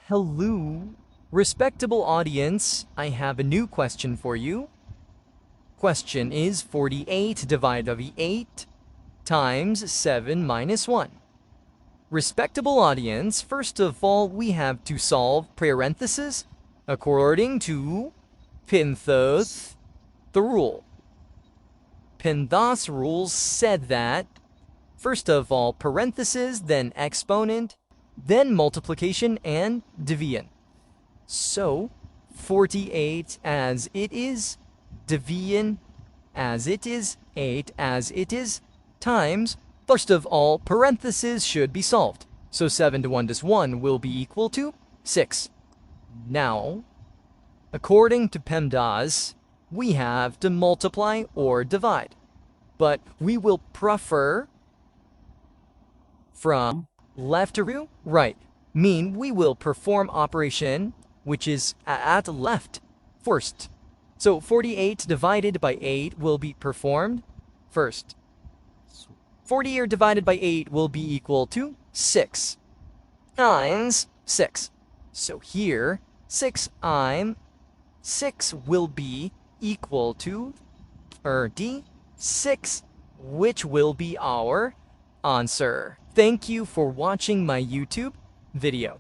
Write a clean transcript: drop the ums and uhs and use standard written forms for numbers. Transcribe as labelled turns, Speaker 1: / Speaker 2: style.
Speaker 1: Hello, respectable audience. I have a new question for you. Question is 48 divided by 8 times 7 minus 1. Respectable audience, first of all, we have to solve parentheses according to Pinthos, the rule. Pinthos rules said that, first of all, parentheses, then exponent, then multiplication and division. So, 48 as it is, division as it is, 8 as it is, times, first of all, parentheses should be solved. So 7 to 1 does 1 will be equal to 6. Now, according to PEMDAS, we have to multiply or divide. But we will prefer from left to right, mean we will perform operation which is at left first. So 48 divided by 8 will be performed first. 48 divided by 8 will be equal to 6 times 6. So here, 6 will be equal to 36, which will be our answer. Thank you for watching my YouTube video.